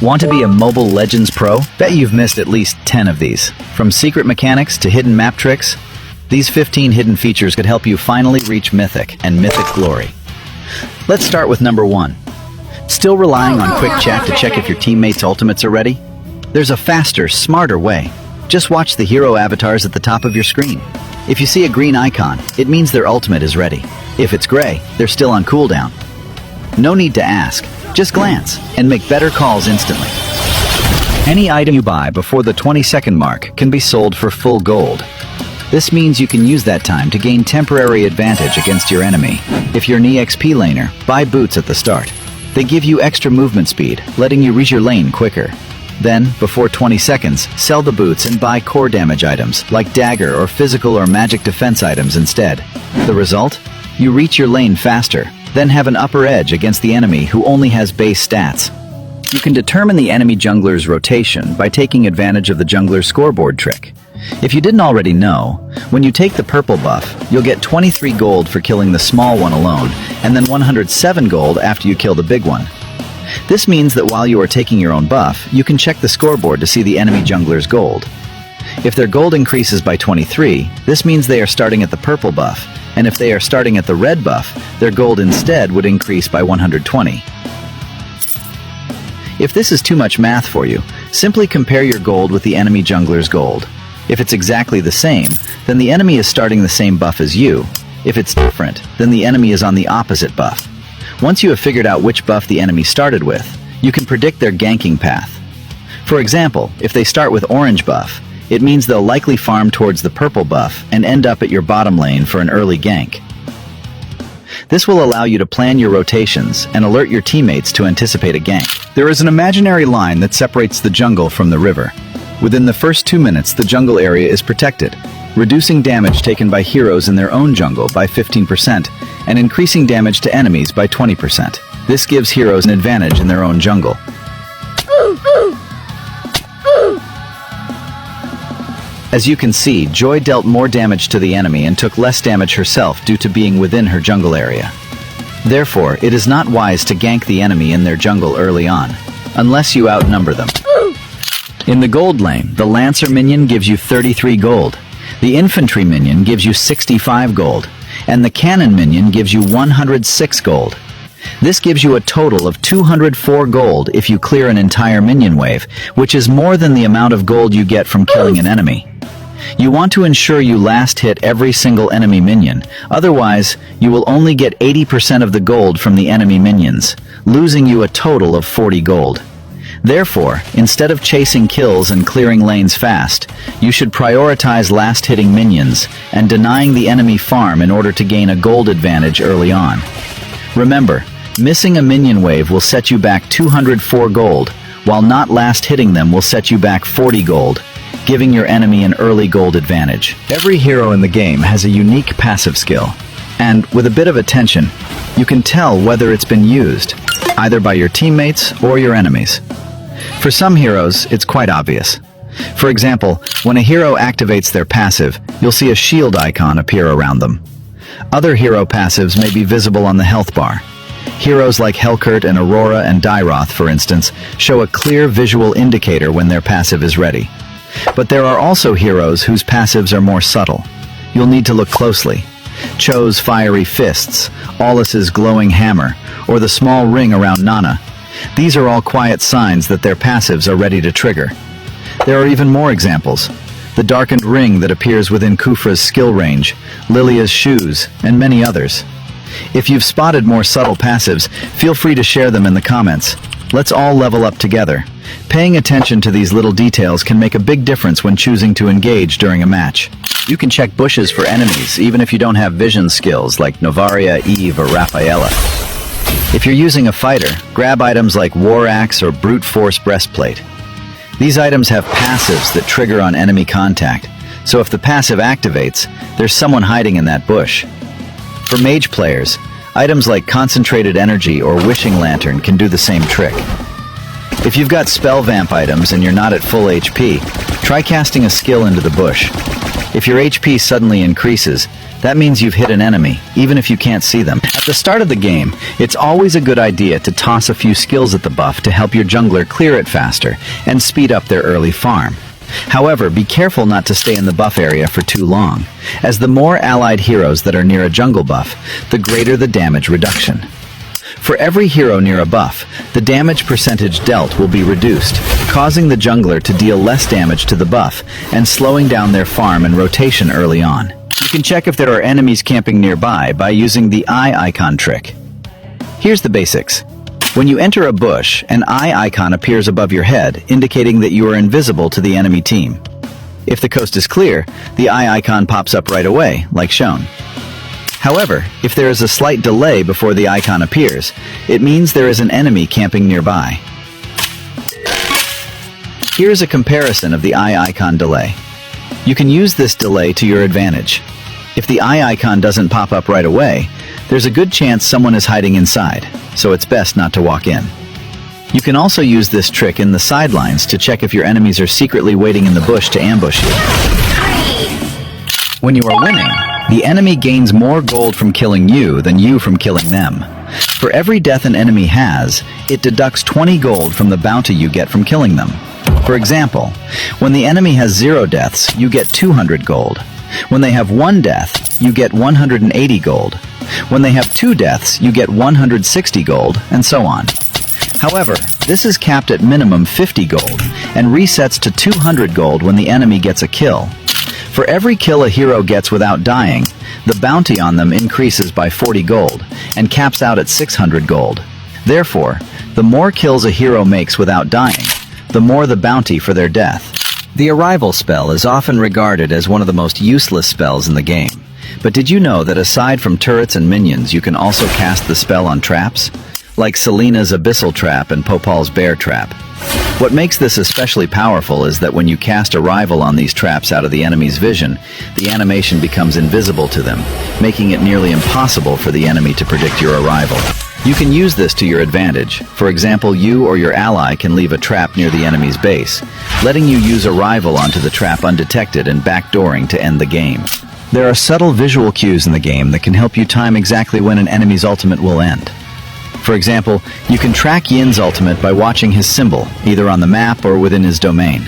Want to be a Mobile Legends pro? Bet you've missed at least 10 of these. From secret mechanics to hidden map tricks, these 15 hidden features could help you finally reach Mythic and Mythic glory. Let's start with number 1. Still relying on quick chat to check if your teammates' ultimates are ready? There's a faster, smarter way. Just watch the hero avatars at the top of your screen. If you see a green icon, it means their ultimate is ready. If it's gray, they're still on cooldown. No need to ask. Just glance and make better calls instantly. Any item you buy before the 20-second mark can be sold for full gold. This means you can use that time to gain temporary advantage against your enemy. If you're an EXP laner, buy boots at the start. They give you extra movement speed, letting you reach your lane quicker. Then, before 20 seconds, sell the boots and buy core damage items, like dagger or physical or magic defense items instead. The result? You reach your lane faster, then have an upper edge against the enemy who only has base stats. You can determine the enemy jungler's rotation by taking advantage of the jungler's scoreboard trick. If you didn't already know, when you take the purple buff, you'll get 23 gold for killing the small one alone, and then 107 gold after you kill the big one. This means that while you are taking your own buff, you can check the scoreboard to see the enemy jungler's gold. If their gold increases by 23, this means they are starting at the purple buff, and if they are starting at the red buff, their gold instead would increase by 120. If this is too much math for you, simply compare your gold with the enemy jungler's gold. If it's exactly the same, then the enemy is starting the same buff as you. If it's different, then the enemy is on the opposite buff. Once you have figured out which buff the enemy started with, you can predict their ganking path. For example, if they start with orange buff, it means they'll likely farm towards the purple buff and end up at your bottom lane for an early gank. This will allow you to plan your rotations and alert your teammates to anticipate a gank. There is an imaginary line that separates the jungle from the river. Within the first 2 minutes, the jungle area is protected, reducing damage taken by heroes in their own jungle by 15% and increasing damage to enemies by 20%. This gives heroes an advantage in their own jungle. As you can see, Joy dealt more damage to the enemy and took less damage herself due to being within her jungle area. Therefore, it is not wise to gank the enemy in their jungle early on, unless you outnumber them. In the gold lane, the Lancer minion gives you 33 gold, the infantry minion gives you 65 gold, and the cannon minion gives you 106 gold. This gives you a total of 204 gold if you clear an entire minion wave, which is more than the amount of gold you get from killing an enemy. You want to ensure you last hit every single enemy minion, otherwise you will only get 80% of the gold from the enemy minions, losing you a total of 40 gold. Therefore, instead of chasing kills and clearing lanes fast, you should prioritize last hitting minions and denying the enemy farm in order to gain a gold advantage early on. Remember, missing a minion wave will set you back 204 gold, while not last hitting them will set you back 40 gold, giving your enemy an early gold advantage. Every hero in the game has a unique passive skill, and with a bit of attention, you can tell whether it's been used, either by your teammates or your enemies. For some heroes, it's quite obvious. For example, when a hero activates their passive, you'll see a shield icon appear around them. Other hero passives may be visible on the health bar. Heroes like Helkurt and Aurora and Dairoth, for instance, show a clear visual indicator when their passive is ready. But there are also heroes whose passives are more subtle. You'll need to look closely. Cho's fiery fists, Aulus's glowing hammer, or the small ring around Nana. These are all quiet signs that their passives are ready to trigger. There are even more examples. The darkened ring that appears within Khufra's skill range, Lilia's shoes, and many others. If you've spotted more subtle passives, feel free to share them in the comments. Let's all level up together. Paying attention to these little details can make a big difference when choosing to engage during a match. You can check bushes for enemies, even if you don't have vision skills like Novaria, Eve, or Rafaela. If you're using a fighter, grab items like War Axe or Brute Force Breastplate. These items have passives that trigger on enemy contact, so if the passive activates, there's someone hiding in that bush. For mage players, items like Concentrated Energy or Wishing Lantern can do the same trick. If you've got spell vamp items and you're not at full HP, try casting a skill into the bush. If your HP suddenly increases, That means you've hit an enemy, even if you can't see them. At the start of the game, it's always a good idea to toss a few skills at the buff to help your jungler clear it faster and speed up their early farm. However, be careful not to stay in the buff area for too long, as the more allied heroes that are near a jungle buff, the greater the damage reduction. For every hero near a buff, the damage percentage dealt will be reduced, causing the jungler to deal less damage to the buff and slowing down their farm and rotation early on. You can check if there are enemies camping nearby by using the eye icon trick. Here's the basics. When you enter a bush, an eye icon appears above your head, indicating that you are invisible to the enemy team. If the coast is clear, the eye icon pops up right away, like shown. However, if there is a slight delay before the icon appears, it means there is an enemy camping nearby. Here's a comparison of the eye icon delay. You can use this delay to your advantage. If the eye icon doesn't pop up right away, there's a good chance someone is hiding inside, so it's best not to walk in. You can also use this trick in the sidelines to check if your enemies are secretly waiting in the bush to ambush you. When you are winning, the enemy gains more gold from killing you than you from killing them. For every death an enemy has, it deducts 20 gold from the bounty you get from killing them. For example, when the enemy has 0 deaths, you get 200 gold. When they have 1 death, you get 180 gold. When they have 2 deaths, you get 160 gold, and so on. However, this is capped at minimum 50 gold, and resets to 200 gold when the enemy gets a kill. For every kill a hero gets without dying, the bounty on them increases by 40 gold, and caps out at 600 gold. Therefore, the more kills a hero makes without dying, the more the bounty for their death. The arrival spell is often regarded as one of the most useless spells in the game. But did you know that aside from turrets and minions, you can also cast the spell on traps? Like Selena's Abyssal Trap and Popal's Bear Trap. What makes this especially powerful is that when you cast Arrival on these traps out of the enemy's vision, the animation becomes invisible to them, making it nearly impossible for the enemy to predict your arrival. You can use this to your advantage. For example, you or your ally can leave a trap near the enemy's base, letting you use Arrival onto the trap undetected and backdooring to end the game. There are subtle visual cues in the game that can help you time exactly when an enemy's ultimate will end. For example, you can track Yin's ultimate by watching his symbol, either on the map or within his domain.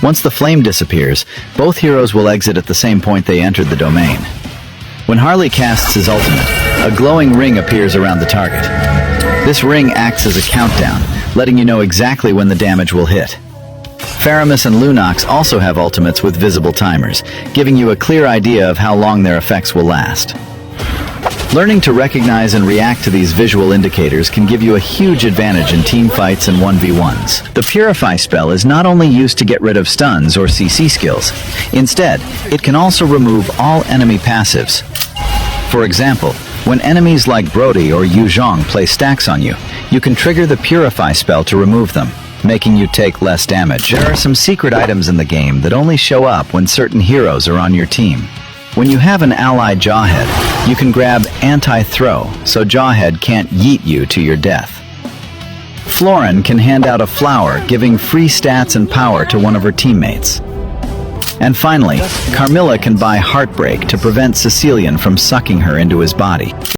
Once the flame disappears, both heroes will exit at the same point they entered the domain. When Harley casts his ultimate, a glowing ring appears around the target. This ring acts as a countdown, letting you know exactly when the damage will hit. Faramis and Lunox also have ultimates with visible timers, giving you a clear idea of how long their effects will last. Learning to recognize and react to these visual indicators can give you a huge advantage in team fights and 1v1s. The Purify spell is not only used to get rid of stuns or CC skills. Instead, it can also remove all enemy passives. For example, when enemies like Brody or Yu Zhong place stacks on you, you can trigger the Purify spell to remove them, making you take less damage. There are some secret items in the game that only show up when certain heroes are on your team. When you have an allied Jawhead, you can grab Anti-Throw, so Jawhead can't yeet you to your death. Florin can hand out a flower, giving free stats and power to one of her teammates. And finally, Carmilla can buy Heartbreak to prevent Sicilian from sucking her into his body.